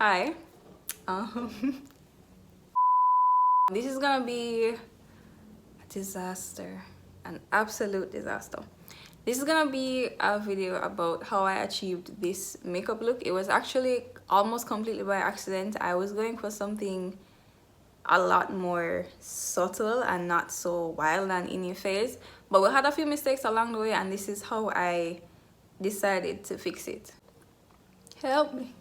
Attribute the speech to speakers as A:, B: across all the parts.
A: Hi. This is gonna be a disaster, an absolute disaster. This is gonna be a video about how I achieved this makeup look. It was actually almost completely by accident. I was going for something a lot more subtle and not so wild and in your face, but we had a few mistakes along the way, and this is how I decided to fix it. Help me.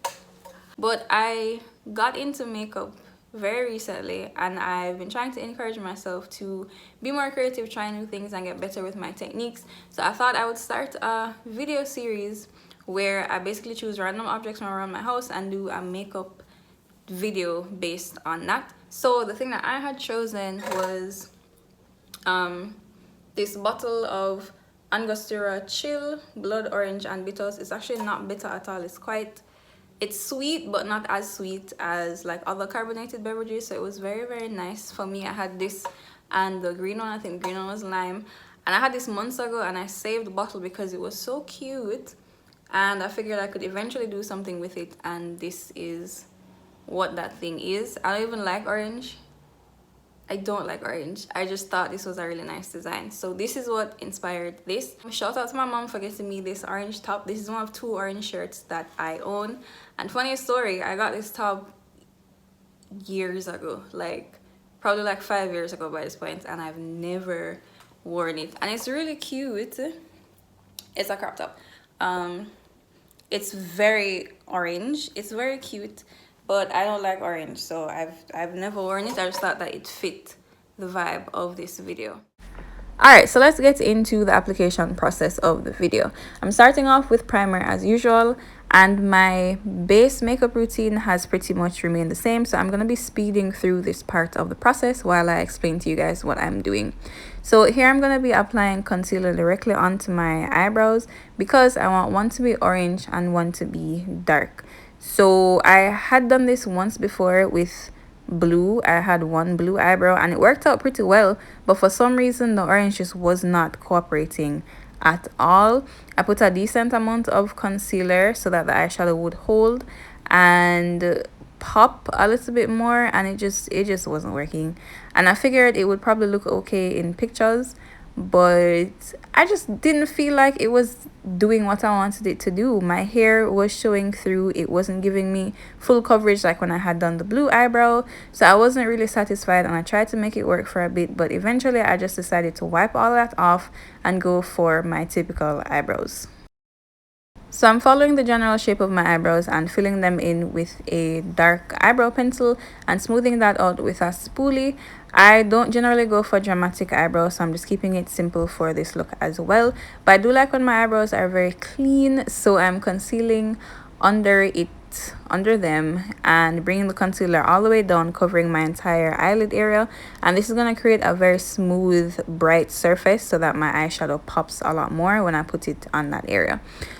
A: But I got into makeup very recently, and I've been trying to encourage myself to be more creative, try new things and get better with my techniques. So I thought I would start a video series where I basically choose random objects from around my house and do a makeup video based on that. So the thing that I had chosen was this bottle of Angostura Chill Blood Orange and Bitters. It's actually not bitter at all. It's sweet, but not as sweet as like other carbonated beverages. So it was very, very nice for me. I had this and the green one. I think the green one was lime. And I had this months ago, and I saved the bottle because it was so cute. And I figured I could eventually do something with it. And this is what that thing is. I don't even like orange. I don't like orange. I just thought this was a really nice design. So this is what inspired this. Shout out to my mom for getting me this orange top. This is one of 2 orange shirts that I own. And funny story, I got this top years ago, like probably like 5 years ago by this point, and I've never worn it. And it's really cute. It's a crop top. It's very orange. It's very cute. But I don't like orange, so I've never worn it. I just thought that it fit the vibe of this video. Alright, so let's get into the application process of the video. I'm starting off with primer as usual, and my base makeup routine has pretty much remained the same, so I'm going to be speeding through this part of the process while I explain to you guys what I'm doing. So here I'm going to be applying concealer directly onto my eyebrows because I want one to be orange and one to be dark. So I had done this once before with blue. I had one blue eyebrow and it worked out pretty well, but for some reason the orange just was not cooperating at all. I put a decent amount of concealer so that the eyeshadow would hold and pop a little bit more, and it just wasn't working. And I figured it would probably look okay in pictures, but I just didn't feel like it was doing what I wanted it to do. My hair was showing through. It wasn't giving me full coverage like when I had done the blue eyebrow, so I wasn't really satisfied, and I tried to make it work for a bit, but eventually I just decided to wipe all that off and go for my typical eyebrows. So I'm following the general shape of my eyebrows and filling them in with a dark eyebrow pencil and smoothing that out with a spoolie. I don't generally go for dramatic eyebrows, so I'm just keeping it simple for this look as well. But I do like when my eyebrows are very clean, so I'm concealing under them and bringing the concealer all the way down, covering my entire eyelid area. And this is going to create a very smooth, bright surface so that my eyeshadow pops a lot more when I put it on that area.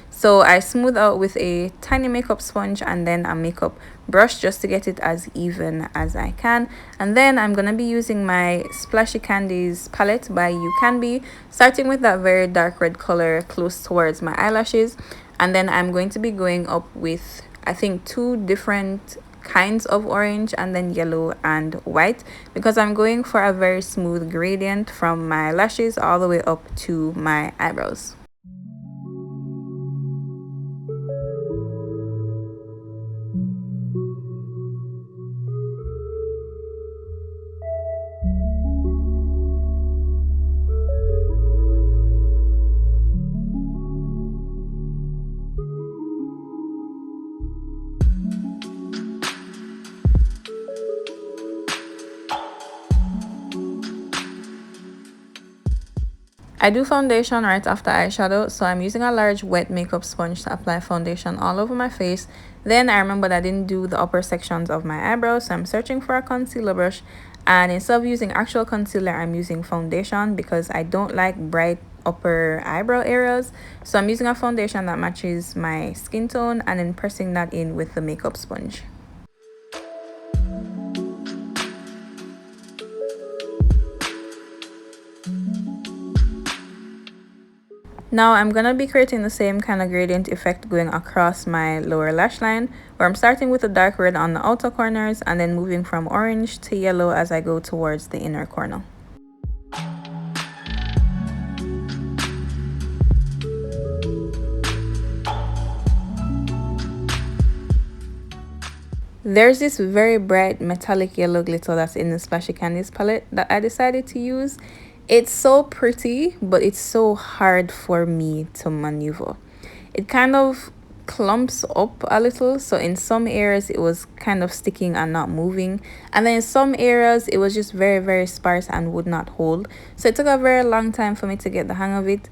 A: So I smooth out with a tiny makeup sponge and then a makeup brush just to get it as even as I can. And then I'm going to be using my Splashy Candies palette by You Can Be, starting with that very dark red color close towards my eyelashes. And then I'm going to be going up with, I think, 2 different kinds of orange and then yellow and white, because I'm going for a very smooth gradient from my lashes all the way up to my eyebrows. I do foundation right after eyeshadow, so I'm using a large wet makeup sponge to apply foundation all over my face. Then I remembered I didn't do the upper sections of my eyebrows, so I'm searching for a concealer brush, and instead of using actual concealer, I'm using foundation because I don't like bright upper eyebrow areas. So I'm using a foundation that matches my skin tone and then pressing that in with the makeup sponge. Now I'm gonna be creating the same kind of gradient effect going across my lower lash line, where I'm starting with a dark red on the outer corners and then moving from orange to yellow as I go towards the inner corner. There's this very bright metallic yellow glitter that's in the Splashy Candies palette that I decided to use. It's so pretty, but it's so hard for me to maneuver. It kind of clumps up a little, so in some areas it was kind of sticking and not moving, and then in some areas it was just very sparse and would not hold. So it took a very long time for me to get the hang of it.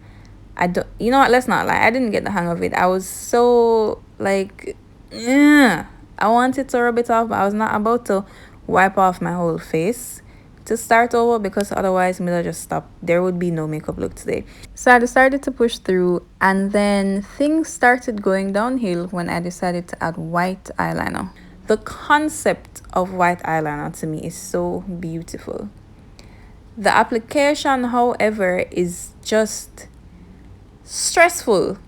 A: You know what, let's not lie, I didn't get the hang of it. I was so like, yeah, I wanted to rub it off, but I was not about to wipe off my whole face to start over, because otherwise Miller just stopped. There would be no makeup look today. So I decided to push through, and then things started going downhill when I decided to add white eyeliner. The concept of white eyeliner to me is so beautiful. The application, however, is just stressful.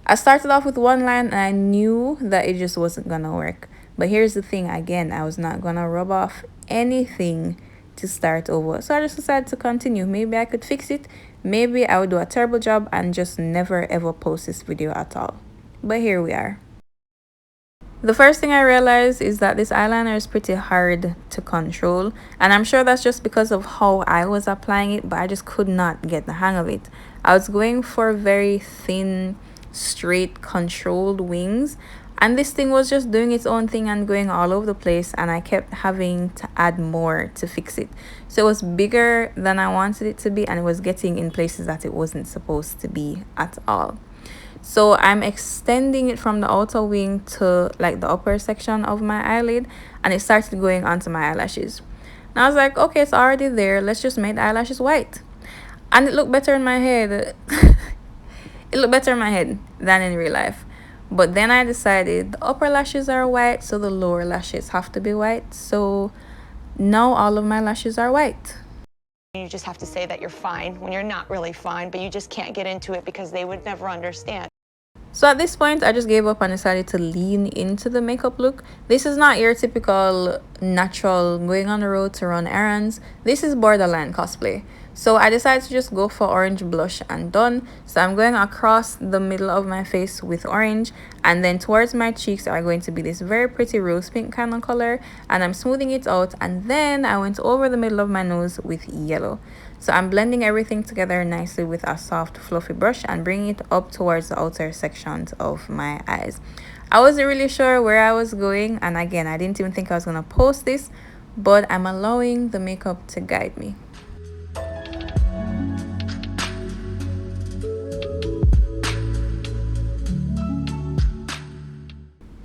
A: I started off with one line and I knew that it just wasn't gonna work. But here's the thing, again, I was not gonna rub off anything to start over. So I just decided to continue. Maybe I could fix it. Maybe I would do a terrible job and just never ever post this video at all. But here we are. The first thing I realized is that this eyeliner is pretty hard to control, and I'm sure that's just because of how I was applying it, but I just could not get the hang of it. I was going for very thin, straight, controlled wings, and this thing was just doing its own thing and going all over the place, and I kept having to add more to fix it. So it was bigger than I wanted it to be, and it was getting in places that it wasn't supposed to be at all. So I'm extending it from the outer wing to like the upper section of my eyelid, and it started going onto my eyelashes. And I was like, okay, it's already there, let's just make the eyelashes white. And it looked better in my head. It looked better in my head than in real life. But then I decided the upper lashes are white, so the lower lashes have to be white. So now all of my lashes are white.
B: You just have to say that you're fine when you're not really fine, but you just can't get into it because they would never understand.
A: So at this point, I just gave up and decided to lean into the makeup look. This is not your typical natural going on the road to run errands. This is borderline cosplay. So I decided to just go for orange blush and done. So I'm going across the middle of my face with orange, and then towards my cheeks are going to be this very pretty rose pink kind of color, and I'm smoothing it out, and then I went over the middle of my nose with yellow. So I'm blending everything together nicely with a soft fluffy brush and bringing it up towards the outer sections of my eyes. I wasn't really sure where I was going, and again, I didn't even think I was going to post this, but I'm allowing the makeup to guide me.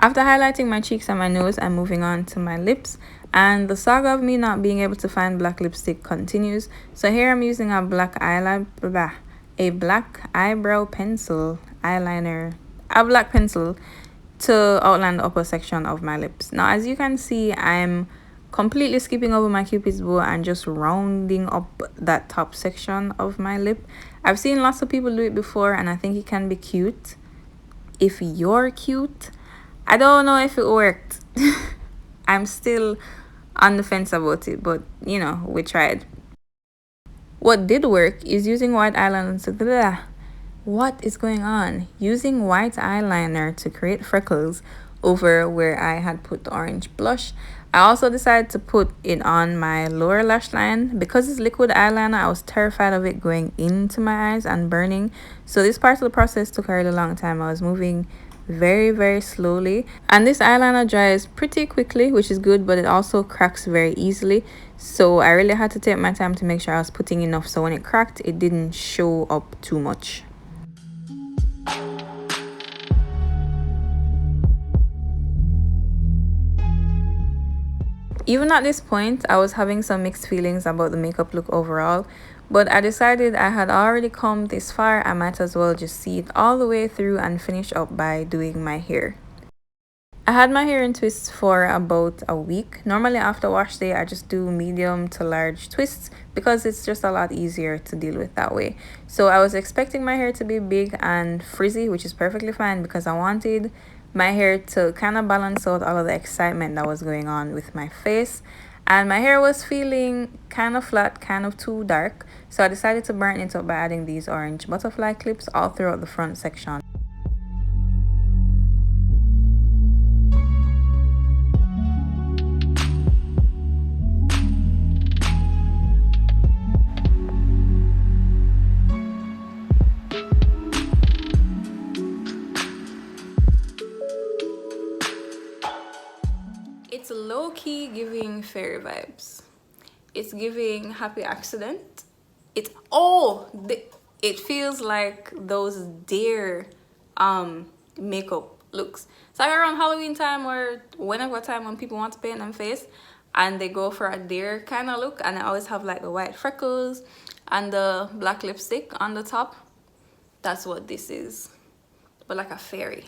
A: After highlighting my cheeks and my nose, I'm moving on to my lips, and the saga of me not being able to find black lipstick continues. So here I'm using a black eyebrow pencil eyeliner, a black pencil, to outline the upper section of my lips. Now as you can see, I'm completely skipping over my cupid's bow and just rounding up that top section of my lip. I've seen lots of people do it before, and I think it can be cute if you're cute. I don't know if it worked. I'm still on the fence about it, but you know, we tried. What did work is using white eyeliner what is going on? Using white eyeliner to create freckles over where I had put the orange blush. I also decided to put it on my lower lash line. Because it's liquid eyeliner, I was terrified of it going into my eyes and burning. So this part of the process took a really long time. I was moving very slowly, and this eyeliner dries pretty quickly, which is good, but it also cracks very easily. So I really had to take my time to make sure I was putting enough, so when it cracked, it didn't show up too much. Even at this point, I was having some mixed feelings about the makeup look overall, but I decided I had already come this far, I might as well just see it all the way through and finish up by doing my hair. I had my hair in twists for about a week. Normally after wash day, I just do medium to large twists because it's just a lot easier to deal with that way. So I was expecting my hair to be big and frizzy, which is perfectly fine because I wanted my hair to kind of balance out all of the excitement that was going on with my face. And my hair was feeling kind of flat, kind of too dark. So I decided to brighten it up by adding these orange butterfly clips all throughout the front section. It's low-key giving fairy vibes. It's giving happy accident. It feels like those deer makeup looks. It's like around Halloween time or whenever time when people want to paint them face and they go for a deer kind of look, and I always have like the white freckles and the black lipstick on the top. That's what this is, but like a fairy.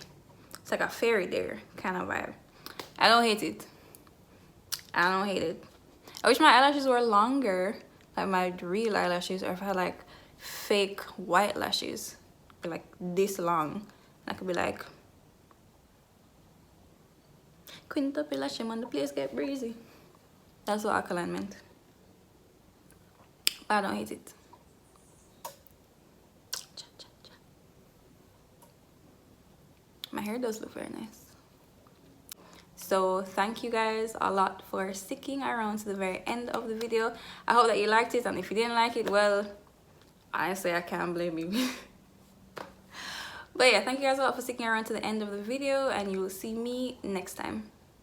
A: It's like a fairy deer kind of vibe. I don't hate it. I don't hate it. I wish my eyelashes were longer, like my real eyelashes, or if I had like fake white lashes, be like this long. I could be like, couldn't up your lash on the place get breezy. That's what alkaline meant. But I don't hate it. My hair does look very nice. So thank you guys a lot for sticking around to the very end of the video. I hope that you liked it, and if you didn't like it, well, honestly, I can't blame you. But yeah, thank you guys a lot for sticking around to the end of the video, and you will see me next time.